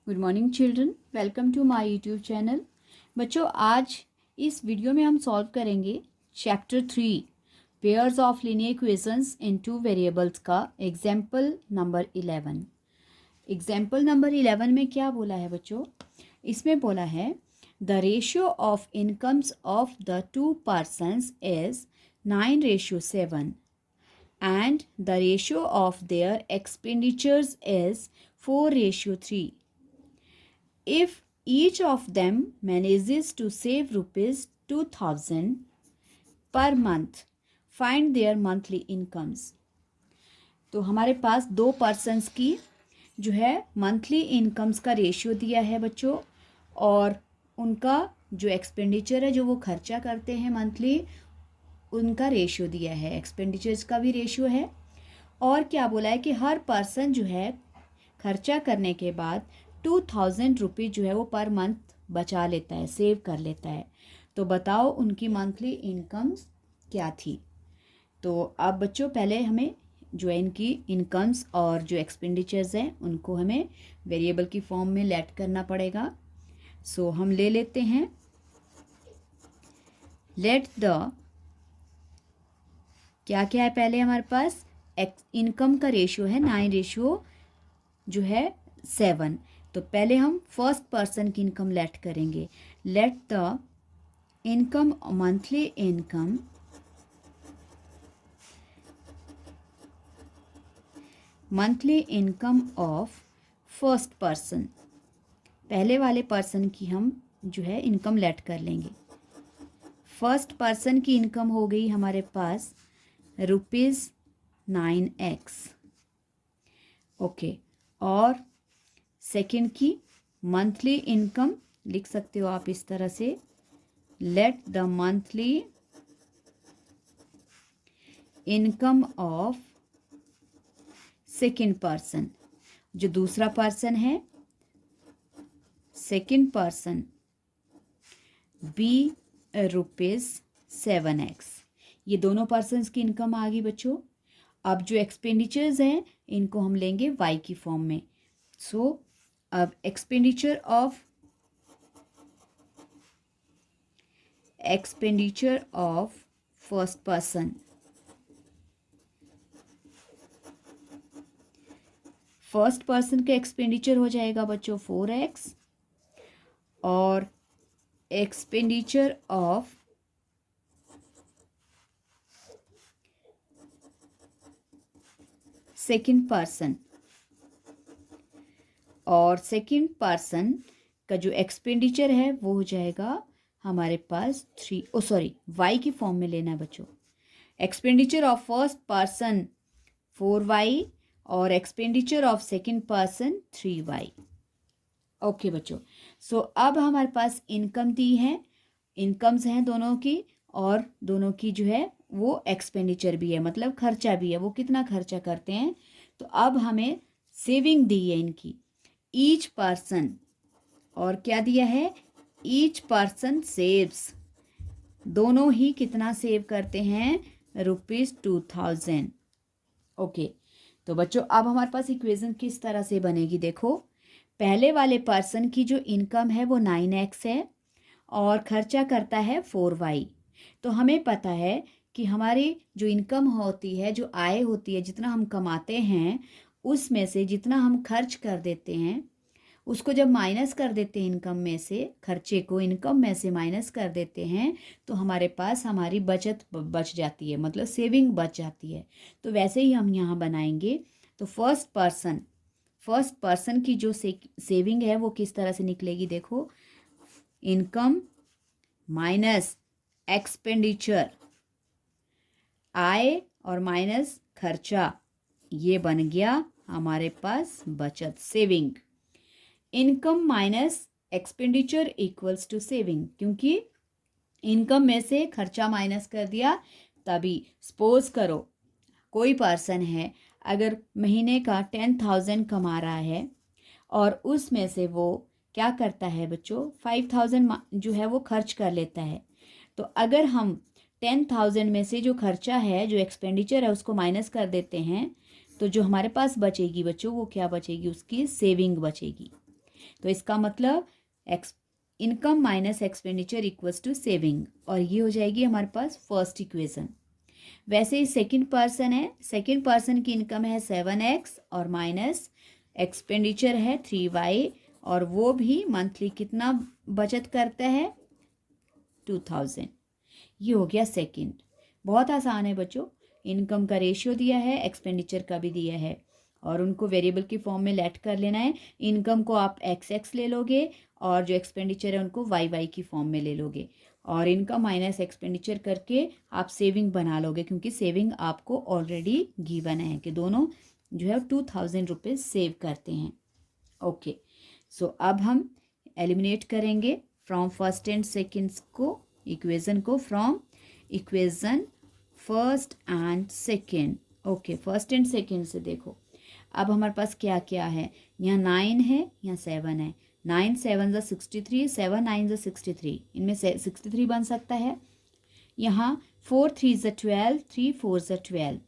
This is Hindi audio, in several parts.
Good morning children, welcome to my YouTube channel. बच्चों, आज इस वीडियो में हम सॉल्व करेंगे chapter 3 pairs of linear equations in two variables का एग्जाम्पल नंबर 11। एग्जाम्पल नंबर 11 में क्या बोला है बच्चों? इसमें बोला है the ratio of incomes of the two persons is 9:7 and the ratio of their expenditures is 4:3. If each of them manages to save rupees 2000 per month, find their monthly incomes. तो हमारे पास दो पर्सन्स की जो है मंथली इनकम्स का रेशियो दिया है बच्चों, और उनका जो एक्सपेंडिचर है, जो वो खर्चा करते हैं मंथली, उनका रेशियो दिया है। एक्सपेंडिचर्स का भी रेशियो है। और क्या बोला है कि हर पर्सन जो है खर्चा करने के बाद 2000 रुपीज़ जो है वो पर मंथ बचा लेता है, सेव कर लेता है। तो बताओ उनकी मंथली इनकम्स क्या थी। तो अब बच्चों पहले हमें जो है इनकी इनकम्स और जो एक्सपेंडिचर्स हैं उनको हमें वेरिएबल की फॉर्म में लेट करना पड़ेगा। सो हम ले लेते हैं, लेट द क्या क्या है पहले हमारे पास इनकम का रेशियो है 9:7। तो पहले हम फर्स्ट पर्सन की इनकम लेट करेंगे। Let the income monthly income of first person, पहले वाले पर्सन की हम जो है इनकम लेट कर लेंगे। फर्स्ट पर्सन की इनकम हो गई हमारे पास ₹9x। ओके, और सेकंड की मंथली इनकम लिख सकते हो आप इस तरह से, let the monthly income of second person, जो दूसरा पर्सन है सेकंड पर्सन, बी ₹7x। ये दोनों पर्सन्स की इनकम आ गई बच्चों। अब जो एक्सपेंडिचर्स हैं इनको हम लेंगे वाई की फॉर्म में। सो अब expenditure of first person, first person का एक्सपेंडिचर हो जाएगा बच्चों 4x, और एक्सपेंडिचर ऑफ सेकंड पर्सन, और सेकंड पर्सन का जो एक्सपेंडिचर है वो हो जाएगा हमारे पास वाई की फॉर्म में लेना है बच्चों। Expenditure of first person 4y और expenditure of second person 3y। Okay बच्चों, सो अब हमारे पास इनकम दी है, इनकम्स हैं दोनों की, और दोनों की जो है वो एक्सपेंडिचर भी है, मतलब खर्चा भी है, वो कितना खर्चा करते हैं। तो अब हमें सेविंग दी है इनकी, ईच पर्सन, और क्या दिया है, ईच पर्सन सेव्स, दोनों ही कितना सेव करते हैं, ₹2000। ओके, तो बच्चों अब हमारे पास इक्वेशन किस तरह से बनेगी, देखो पहले वाले पर्सन की जो इनकम है वो 9x है और खर्चा करता है 4y। तो हमें पता है कि हमारी जो इनकम होती है, जो आय होती है, जितना हम कमाते हैं उसमें से जितना हम खर्च कर देते हैं, उसको जब माइनस कर देते हैं इनकम में से, खर्चे को इनकम में से माइनस कर देते हैं, तो हमारे पास हमारी बचत बच जाती है, मतलब सेविंग बच जाती है। तो वैसे ही हम यहाँ बनाएंगे। तो फर्स्ट पर्सन की जो सेविंग है वो किस तरह से निकलेगी, देखो इनकम माइनस एक्सपेंडिचर, आय और माइनस खर्चा, ये बन गया हमारे पास बचत, saving. Income minus expenditure equals to saving, क्योंकि इनकम में से खर्चा माइनस कर दिया। तभी सपोज करो कोई पर्सन है, अगर महीने का 10,000 कमा रहा है और उसमें से वो क्या करता है बच्चों, 5,000 जो है वो खर्च कर लेता है। तो अगर हम 10,000 में से जो खर्चा है, जो एक्सपेंडिचर है, उसको माइनस कर देते हैं, तो जो हमारे पास बचेगी बच्चों वो क्या बचेगी, उसकी सेविंग बचेगी। तो इसका मतलब income minus expenditure equals to saving, और ये हो जाएगी हमारे पास फर्स्ट इक्वेशन। वैसे ही सेकंड पर्सन है, सेकंड पर्सन की इनकम है 7x और माइनस एक्सपेंडिचर है 3y, और वो भी मंथली कितना बचत करता है 2000। ये हो गया सेकंड। बहुत आसान है बच्चों, इनकम का रेशियो दिया है, एक्सपेंडिचर का भी दिया है, और उनको वेरिएबल की फॉर्म में लेट कर लेना है। इनकम को आप एक्स ले लोगे और जो एक्सपेंडिचर है उनको वाई की फॉर्म में ले लोगे, और इनकम माइनस एक्सपेंडिचर करके आप सेविंग बना लोगे, क्योंकि सेविंग आपको ऑलरेडी गिवन है कि दोनों जो है 2000 रुपीज़ सेव करते हैं। ओके, सो अब हम एलिमिनेट करेंगे फ्रॉम फर्स्ट एंड सेकेंड्स को, इक्वेशन को from equation first and second. Okay, first and second से देखो अब हमारे पास क्या क्या है। यहाँ 9 है, यहाँ 7 है। 9 7 ज़ा 63, 7 9 ज़ा 63, इनमें से 63 बन सकता है। यहाँ 4 3 ज़ा 12, 3 4 ज़ा 12।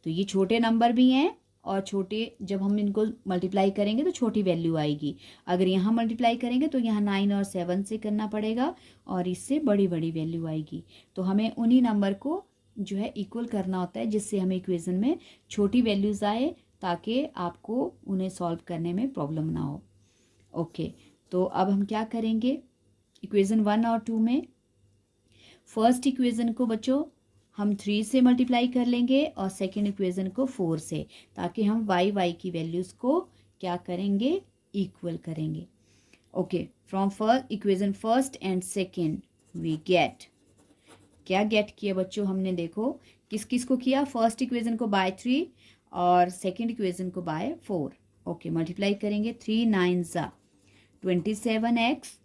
तो ये छोटे नंबर भी हैं, और छोटे जब हम इनको मल्टीप्लाई करेंगे तो छोटी वैल्यू आएगी। अगर यहाँ मल्टीप्लाई करेंगे तो यहाँ 9 और 7 से करना पड़ेगा, और इससे बड़ी बड़ी वैल्यू आएगी। तो हमें उन्हीं नंबर को जो है इक्वल करना होता है, जिससे हमें इक्वेशन में छोटी वैल्यूज़ आए, ताकि आपको उन्हें सॉल्व करने में प्रॉब्लम ना हो। ओके, तो अब हम क्या करेंगे इक्वेशन 1 और 2 में। फर्स्ट इक्वेशन को बच्चों हम 3 से मल्टीप्लाई कर लेंगे और सेकेंड इक्वेशन को 4 से, ताकि हम वाई की वैल्यूज़ को क्या करेंगे, इक्वल करेंगे। Okay, from first equation first and second we get, क्या गेट किया बच्चों हमने, देखो किस किस को किया, फर्स्ट इक्वेशन को बाय 3 और सेकेंड इक्वेशन को बाय 4। ओके, मल्टीप्लाई करेंगे, 3 9 ज़ा 27x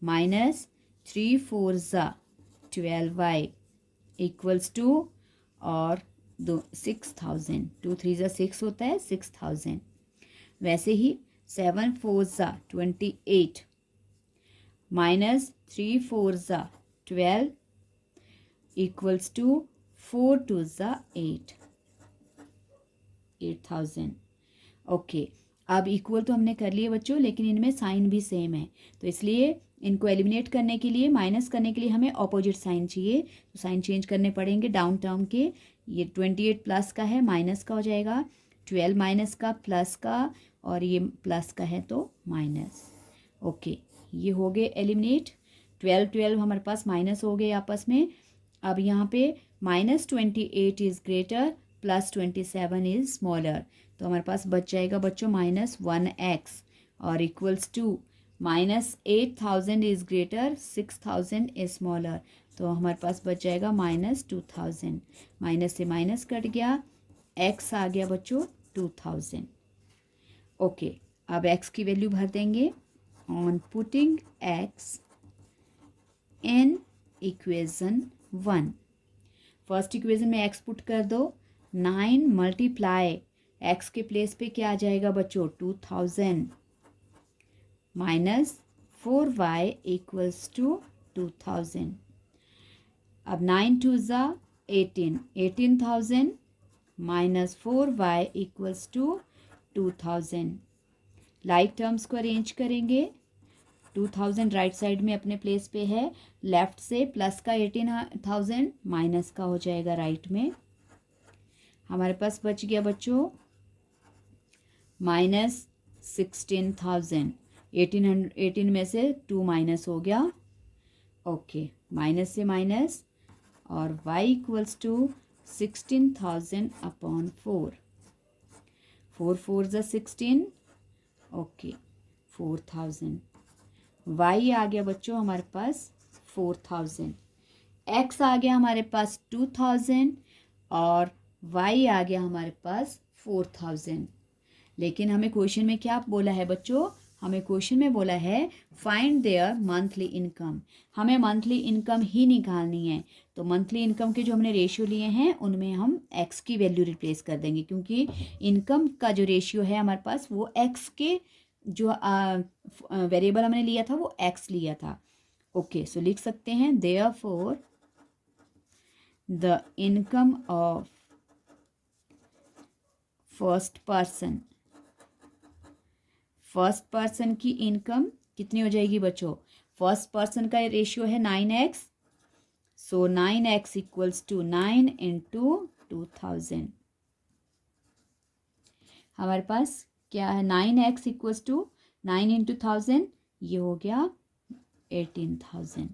माइनस 3 4 ज़ा 12y इक्वल्स टू, और 6000, 2 3 ज़ा 6 होता है 6000। वैसे ही 7 4 ज़ा 28 माइनस 3 4 ज़ा 12 इक्वल्स टू 4 2 ज़ा 8, 8000। ओके, अब इक्वल तो हमने कर लिए बच्चों, लेकिन इनमें साइन भी सेम है, तो इसलिए इनको एलिमिनेट करने के लिए, माइनस करने के लिए हमें ऑपोजिट साइन चाहिए, तो साइन चेंज करने पड़ेंगे डाउन टर्म के। ये 28 प्लस का है, माइनस का हो जाएगा, 12 माइनस का, प्लस का, और ये प्लस का है तो माइनस। ओके, ये हो गए एलिमिनेट। 12 12 हमारे पास माइनस हो गए आपस में। अब यहाँ पे -28 is greater plus 27 is smaller, तो हमारे पास बच जाएगा बच्चों -1x, और equals to -8000 is greater 6000 is smaller, तो हमारे पास बच जाएगा -2000। माइनस से माइनस कट गया, x आ गया बच्चों 2000। ओके, अब x की वैल्यू भर देंगे। On putting x in equation 1, first equation में x पुट कर दो, 9 मल्टीप्लाई x के प्लेस पे क्या आ जाएगा बच्चों 2000 माइनस 4y इक्वल्स टू 2000। अब 9 2 ज़ा 18, 18000 minus 4y equals to 2000। Like terms को अरेंज करेंगे, 2000 राइट साइड में अपने प्लेस पे है, लेफ्ट से प्लस का 18000 माइनस का हो जाएगा राइट में। हमारे पास बच गया बच्चों -16,000, 18 में से 2 माइनस हो गया। ओके, माइनस से माइनस, और y इक्वल्स टू 16,000 अपॉन 4, 4 4 ज़ा 16। ओके, 4000, y आ गया बच्चों हमारे पास 4000, x आ गया हमारे पास 2000, और y आ गया हमारे पास 4000। लेकिन हमें क्वेश्चन में क्या बोला है बच्चों, हमें क्वेश्चन में बोला है फाइंड देयर मंथली इनकम, हमें मंथली इनकम ही निकालनी है। तो मंथली इनकम के जो हमने रेशियो लिए हैं उनमें हम x की वैल्यू रिप्लेस कर देंगे, क्योंकि इनकम का जो रेशियो है हमारे पास वो x के जो वेरिएबल हमने लिया था वो x लिया था। ओके, सो लिख सकते हैं therefore the income of first person first person की इनकम कितनी हो जाएगी बच्चों? फर्स्ट पर्सन का रेशियो है 9x, so 9x equals to 9 into 2000। हमारे पास क्या है? 9x इक्वल्स टू 9 इंटू 1000, ये हो गया 18,000।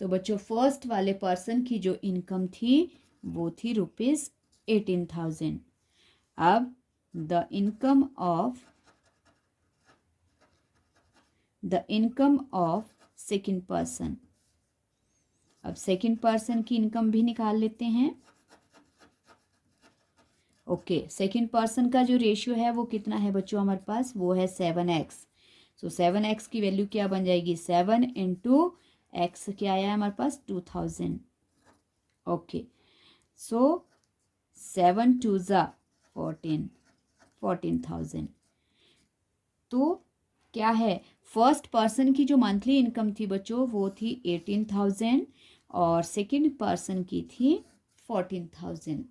तो बच्चों फर्स्ट वाले पर्सन की जो इनकम थी वो थी ₹18,000। अब the income of second person, अब सेकंड पर्सन की इनकम भी निकाल लेते हैं। ओके, सेकंड पर्सन का जो रेशियो है वो कितना है बच्चों हमारे पास? वो है 7x। सो 7x की वैल्यू क्या बन जाएगी? 7 इंटू x क्या आया है हमारे पास? 2000। ओके, सो 7 2 ज़ा 14,000। तो क्या है? फर्स्ट पर्सन की जो मंथली इनकम थी बच्चों वो थी 18,000 और सेकंड पर्सन की थी 14,000।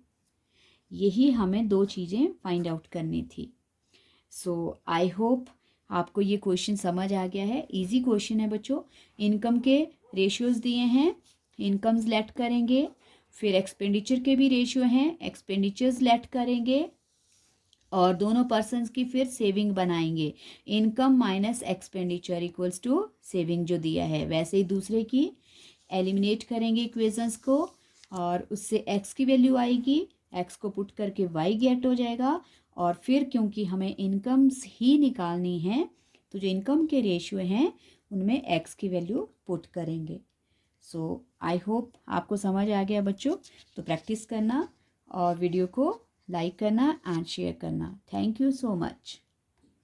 यही हमें दो चीज़ें फाइंड आउट करनी थी। सो आई होप आपको ये क्वेश्चन समझ आ गया है। इजी क्वेश्चन है बच्चों। इनकम के रेशियोज दिए हैं, इनकम्स लेट करेंगे, फिर एक्सपेंडिचर के भी रेशियो हैं, एक्सपेंडिचर्स लेट करेंगे और दोनों पर्सन्स की फिर सेविंग बनाएंगे। Income minus expenditure equals to saving जो दिया है, वैसे ही दूसरे की एलिमिनेट करेंगे इक्वेशंस को और उससे एक्स की वैल्यू आएगी, एक्स को पुट करके वाई गेट हो जाएगा और फिर क्योंकि हमें इनकम्स ही निकालनी है तो जो इनकम के रेशियो हैं उनमें एक्स की वैल्यू पुट करेंगे। सो आई होप आपको समझ आ गया बच्चों। तो प्रैक्टिस करना और वीडियो को लाइक करना एंड शेयर करना। Thank you so much.